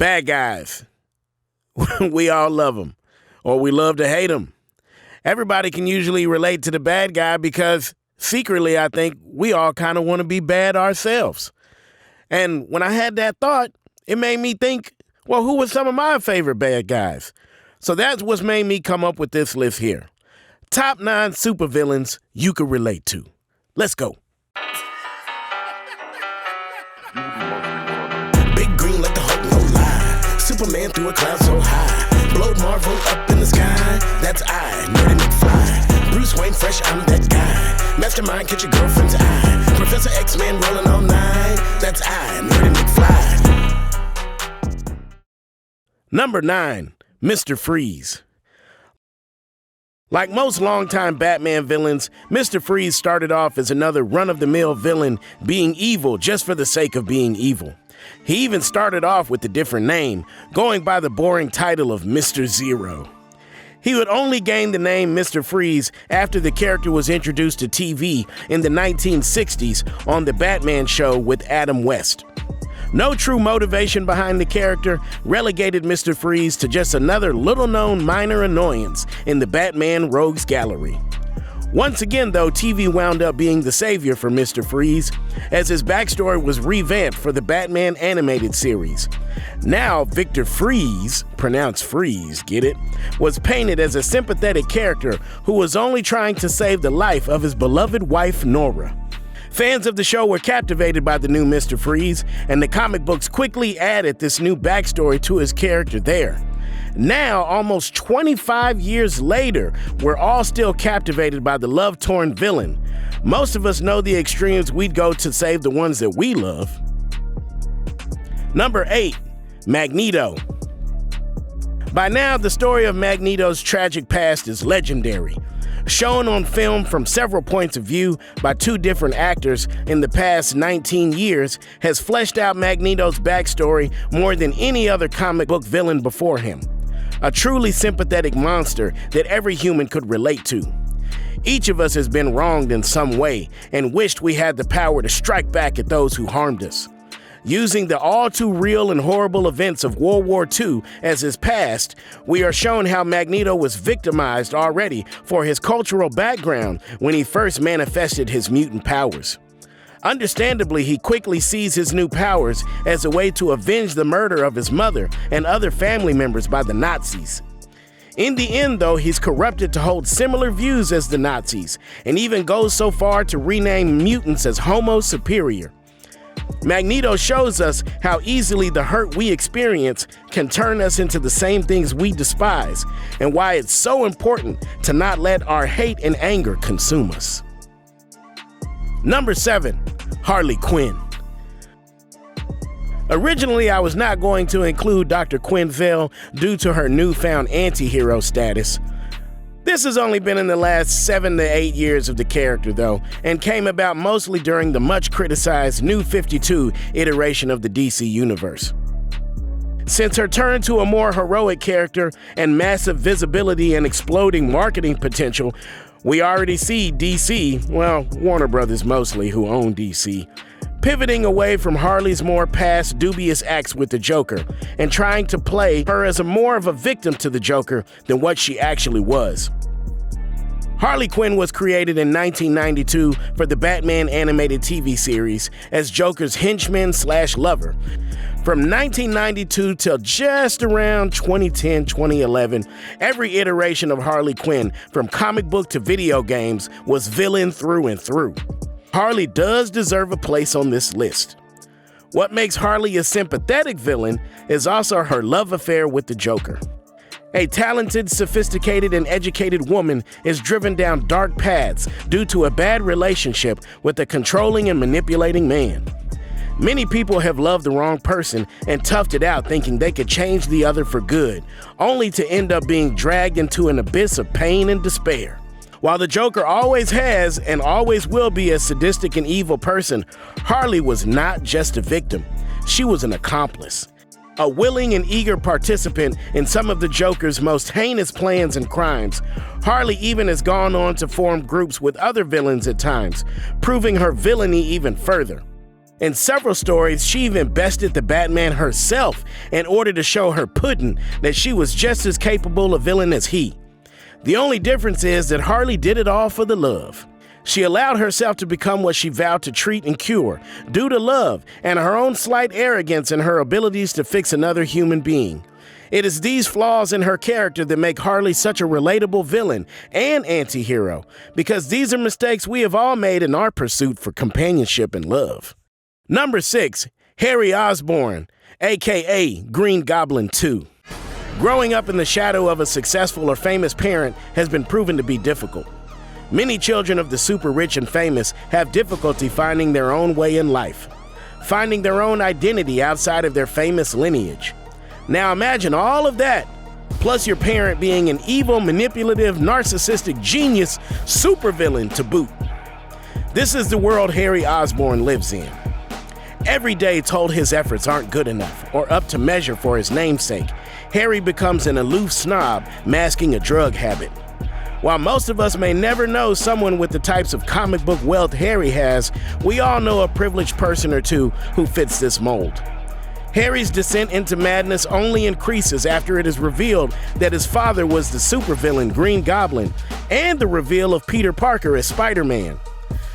Bad guys. We all love them, or we love to hate them. Everybody can usually relate to the bad guy because secretly, I think we all kind of want to be bad ourselves. And when I had that thought, it made me think, well, who were some of my favorite bad guys? So that's what's made me come up with this list here. Top 9 supervillains you could relate to. Let's go. Big green like the Hulk, no lie. Superman through a cloud so high. Blowed Marvel up in the sky. That's I, Nerdy McFly. Bruce Wayne fresh, I'm that guy. Mastermind, catch your girlfriend's eye. Professor X-Men rolling all night. That's I, Nerdy McFly. Number 9, Mr. Freeze. Like most longtime Batman villains, Mr. Freeze started off as another run-of-the-mill villain being evil just for the sake of being evil. He even started off with a different name, going by the boring title of Mr. Zero. He would only gain the name Mr. Freeze after the character was introduced to TV in the 1960s on The Batman Show with Adam West. No true motivation behind the character relegated Mr. Freeze to just another little-known minor annoyance in the Batman Rogues Gallery. Once again, though, TV wound up being the savior for Mr. Freeze, as his backstory was revamped for the Batman animated series. Now, Victor Freeze, pronounced Freeze, get it, was painted as a sympathetic character who was only trying to save the life of his beloved wife, Nora. Fans of the show were captivated by the new Mr. Freeze, and the comic books quickly added this new backstory to his character there. Now, almost 25 years later, we're all still captivated by the love-torn villain. Most of us know the extremes we'd go to save the ones that we love. Number 8, Magneto. By now, the story of Magneto's tragic past is legendary. Shown on film from several points of view by 2 different actors in the past 19 years has fleshed out Magneto's backstory more than any other comic book villain before him. A truly sympathetic monster that every human could relate to. Each of us has been wronged in some way and wished we had the power to strike back at those who harmed us. Using the all-too-real and horrible events of World War II as his past, we are shown how Magneto was victimized already for his cultural background when he first manifested his mutant powers. Understandably, he quickly sees his new powers as a way to avenge the murder of his mother and other family members by the Nazis. In the end, though, he's corrupted to hold similar views as the Nazis, and even goes so far to rename mutants as Homo Superior. Magneto shows us how easily the hurt we experience can turn us into the same things we despise, and why it's so important to not let our hate and anger consume us. Number 7, Harley Quinn. Originally, I was not going to include Dr. Quinzel due to her newfound anti-hero status. This has only been in the last 7 to 8 years of the character, though, and came about mostly during the much-criticized New 52 iteration of the DC Universe. Since her turn to a more heroic character and massive visibility and exploding marketing potential, we already see DC, well, Warner Brothers mostly, who own DC, pivoting away from Harley's more past dubious acts with the Joker and trying to play her as more of a victim to the Joker than what she actually was. Harley Quinn was created in 1992 for the Batman animated TV series as Joker's henchman/lover. From 1992 till just around 2010-2011, every iteration of Harley Quinn, from comic book to video games, was villain through and through. Harley does deserve a place on this list. What makes Harley a sympathetic villain is also her love affair with the Joker. A talented, sophisticated, and educated woman is driven down dark paths due to a bad relationship with a controlling and manipulating man. Many people have loved the wrong person and toughed it out thinking they could change the other for good, only to end up being dragged into an abyss of pain and despair. While the Joker always has and always will be a sadistic and evil person, Harley was not just a victim. She was an accomplice. A willing and eager participant in some of the Joker's most heinous plans and crimes, Harley even has gone on to form groups with other villains at times, proving her villainy even further. In several stories, she even bested the Batman herself in order to show her puddin' that she was just as capable a villain as he. The only difference is that Harley did it all for the love. She allowed herself to become what she vowed to treat and cure, due to love and her own slight arrogance in her abilities to fix another human being. It is these flaws in her character that make Harley such a relatable villain and anti-hero, because these are mistakes we have all made in our pursuit for companionship and love. Number 6, Harry Osborn, aka Green Goblin 2. Growing up in the shadow of a successful or famous parent has been proven to be difficult. Many children of the super rich and famous have difficulty finding their own way in life, finding their own identity outside of their famous lineage. Now imagine all of that, plus your parent being an evil, manipulative, narcissistic genius supervillain to boot. This is the world Harry Osborn lives in. Every day told his efforts aren't good enough or up to measure for his namesake, Harry becomes an aloof snob masking a drug habit. While most of us may never know someone with the types of comic book wealth Harry has, we all know a privileged person or two who fits this mold. Harry's descent into madness only increases after it is revealed that his father was the supervillain Green Goblin, and the reveal of Peter Parker as Spider-Man.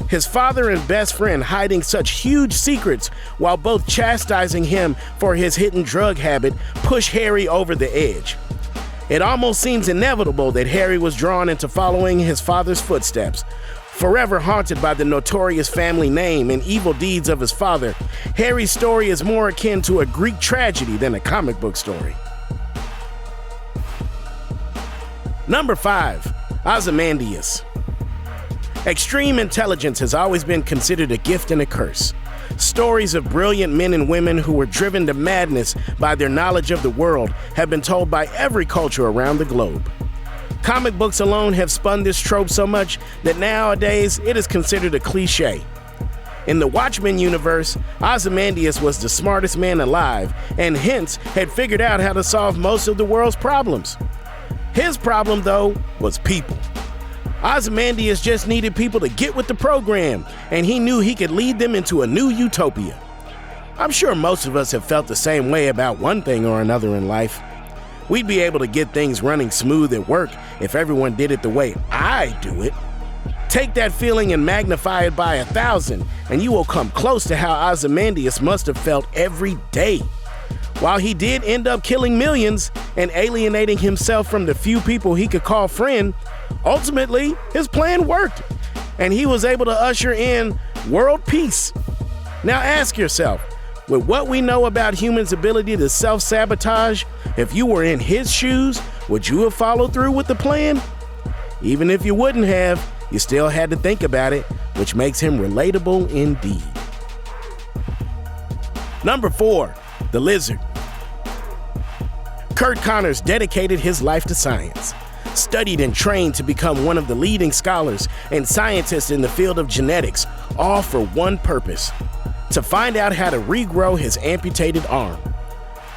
His father and best friend hiding such huge secrets while both chastising him for his hidden drug habit push Harry over the edge. It almost seems inevitable that Harry was drawn into following his father's footsteps. Forever haunted by the notorious family name and evil deeds of his father, Harry's story is more akin to a Greek tragedy than a comic book story. Number 5, Ozymandias. Extreme intelligence has always been considered a gift and a curse. Stories of brilliant men and women who were driven to madness by their knowledge of the world have been told by every culture around the globe. Comic books alone have spun this trope so much that nowadays it is considered a cliche. In the Watchmen universe, Ozymandias was the smartest man alive and hence had figured out how to solve most of the world's problems. His problem, though, was people. Ozymandias just needed people to get with the program, and he knew he could lead them into a new utopia. I'm sure most of us have felt the same way about one thing or another in life. We'd be able to get things running smooth at work if everyone did it the way I do it. Take that feeling and magnify it by 1,000, and you will come close to how Ozymandias must have felt every day. While he did end up killing millions and alienating himself from the few people he could call friend, ultimately his plan worked, and he was able to usher in world peace. Now ask yourself, with what we know about humans' ability to self-sabotage, if you were in his shoes, would you have followed through with the plan? Even if you wouldn't have, you still had to think about it, which makes him relatable indeed. Number 4, the Lizard. Curt Connors dedicated his life to science, studied and trained to become one of the leading scholars and scientists in the field of genetics, all for one purpose: to find out how to regrow his amputated arm.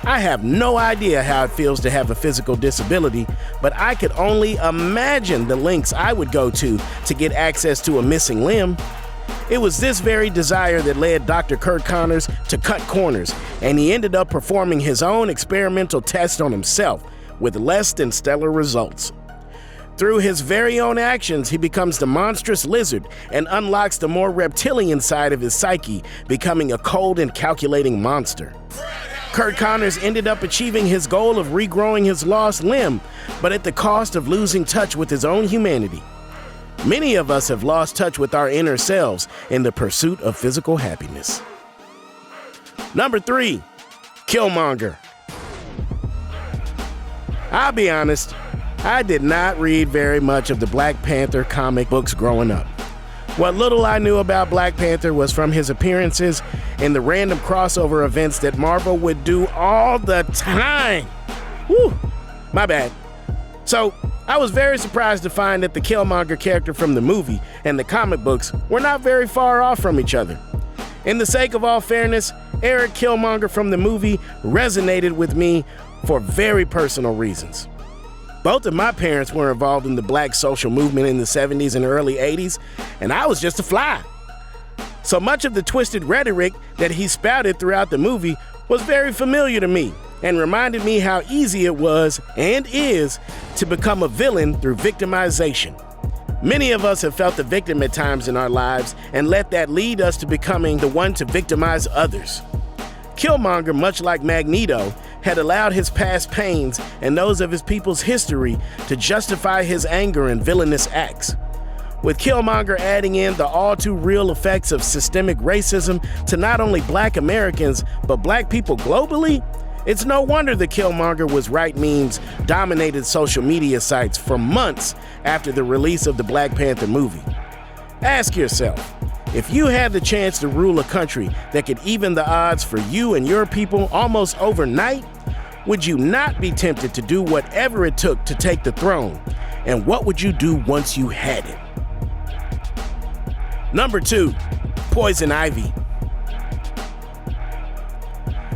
I have no idea how it feels to have a physical disability, but I could only imagine the lengths I would go to get access to a missing limb. It was this very desire that led Dr. Curt Connors to cut corners, and he ended up performing his own experimental test on himself with less than stellar results. Through his very own actions, he becomes the monstrous lizard and unlocks the more reptilian side of his psyche, becoming a cold and calculating monster. Curt Connors ended up achieving his goal of regrowing his lost limb, but at the cost of losing touch with his own humanity. Many of us have lost touch with our inner selves in the pursuit of physical happiness. Number 3, Killmonger. I'll be honest, I did not read very much of the Black Panther comic books growing up. What little I knew about Black Panther was from his appearances in the random crossover events that Marvel would do all the time. Whew, my bad. So, I was very surprised to find that the Killmonger character from the movie and the comic books were not very far off from each other. In the sake of all fairness, Eric Killmonger from the movie resonated with me for very personal reasons. Both of my parents were involved in the black social movement in the 70s and early 80s, and I was just a fly. So much of the twisted rhetoric that he spouted throughout the movie was very familiar to me and reminded me how easy it was and is to become a villain through victimization. Many of us have felt the victim at times in our lives and let that lead us to becoming the one to victimize others. Killmonger, much like Magneto, had allowed his past pains and those of his people's history to justify his anger and villainous acts. With Killmonger adding in the all-too-real effects of systemic racism to not only Black Americans, but Black people globally, it's no wonder the Killmonger was right memes dominated social media sites for months after the release of the Black Panther movie. Ask yourself, if you had the chance to rule a country that could even the odds for you and your people almost overnight, would you not be tempted to do whatever it took to take the throne? And what would you do once you had it? Number 2, Poison Ivy.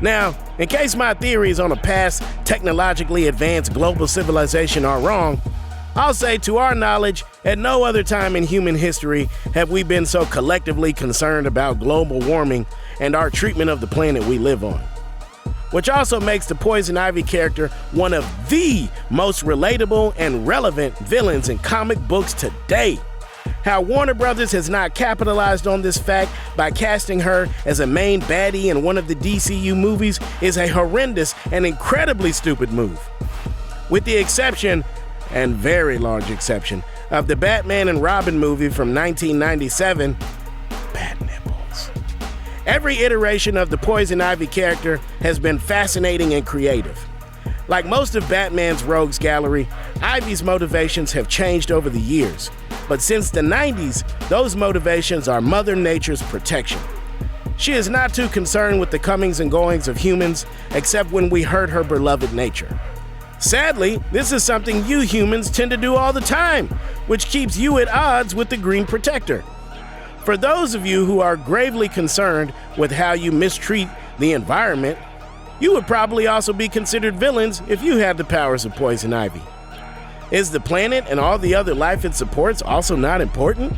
Now, in case my theories on a past technologically advanced global civilization are wrong, I'll say to our knowledge, at no other time in human history have we been so collectively concerned about global warming and our treatment of the planet we live on. Which also makes the Poison Ivy character one of the most relatable and relevant villains in comic books today. How Warner Brothers has not capitalized on this fact by casting her as a main baddie in one of the DCU movies is a horrendous and incredibly stupid move. With the exception, and very large exception, of the Batman and Robin movie from 1997, Bat Nipples. Every iteration of the Poison Ivy character has been fascinating and creative. Like most of Batman's rogues gallery, Ivy's motivations have changed over the years. But since the 90s, those motivations are Mother Nature's protection. She is not too concerned with the comings and goings of humans, except when we hurt her beloved nature. Sadly, this is something you humans tend to do all the time, which keeps you at odds with the Green Protector. For those of you who are gravely concerned with how you mistreat the environment, you would probably also be considered villains if you had the powers of Poison Ivy. Is the planet and all the other life it supports also not important?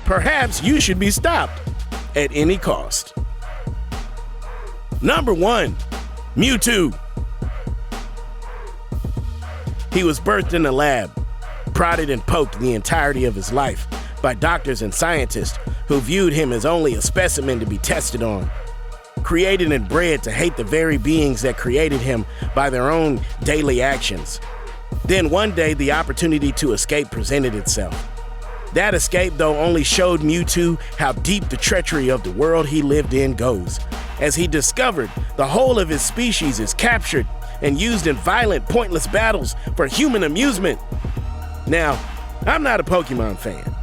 Perhaps you should be stopped at any cost. Number 1, Mewtwo. He was birthed in a lab, prodded and poked the entirety of his life by doctors and scientists who viewed him as only a specimen to be tested on. Created and bred to hate the very beings that created him by their own daily actions. Then one day, the opportunity to escape presented itself. That escape, though, only showed Mewtwo how deep the treachery of the world he lived in goes, as he discovered the whole of his species is captured and used in violent, pointless battles for human amusement. Now, I'm not a Pokemon fan.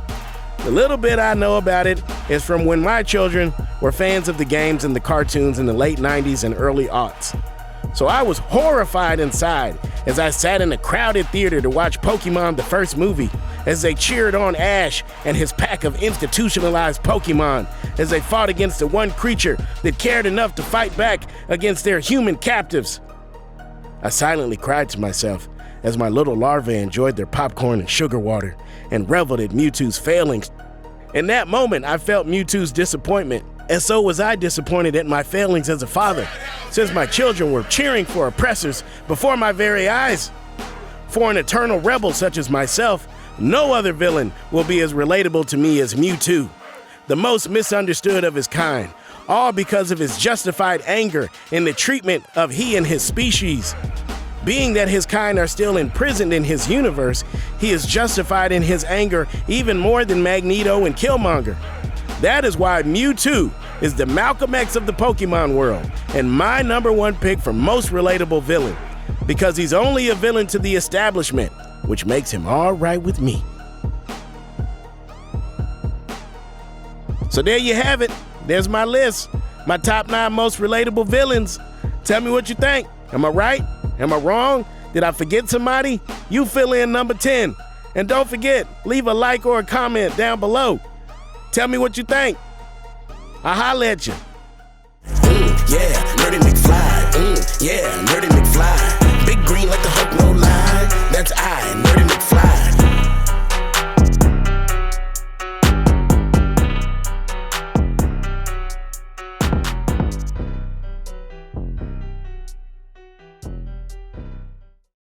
The little bit I know about it is from when my children were fans of the games and the cartoons in the late 90s and early aughts. So I was horrified inside as I sat in a crowded theater to watch Pokemon the first movie, as they cheered on Ash and his pack of institutionalized Pokemon as they fought against the one creature that cared enough to fight back against their human captives. I silently cried to myself as my little larvae enjoyed their popcorn and sugar water and reveled at Mewtwo's failings. In that moment, I felt Mewtwo's disappointment, and so was I disappointed at my failings as a father, since my children were cheering for oppressors before my very eyes. For an eternal rebel such as myself, no other villain will be as relatable to me as Mewtwo, the most misunderstood of his kind, all because of his justified anger in the treatment of he and his species. Being that his kind are still imprisoned in his universe, he is justified in his anger even more than Magneto and Killmonger. That is why Mewtwo is the Malcolm X of the Pokemon world and my number 1 pick for most relatable villain, because he's only a villain to the establishment, which makes him all right with me. So there you have it. There's my list. My top 9 most relatable villains. Tell me what you think. Am I right? Am I wrong? Did I forget somebody? You fill in number 10. And don't forget, leave a like or a comment down below. Tell me what you think. I'll holla at you. Yeah, Nerdy McFly. Yeah, Nerdy McFly.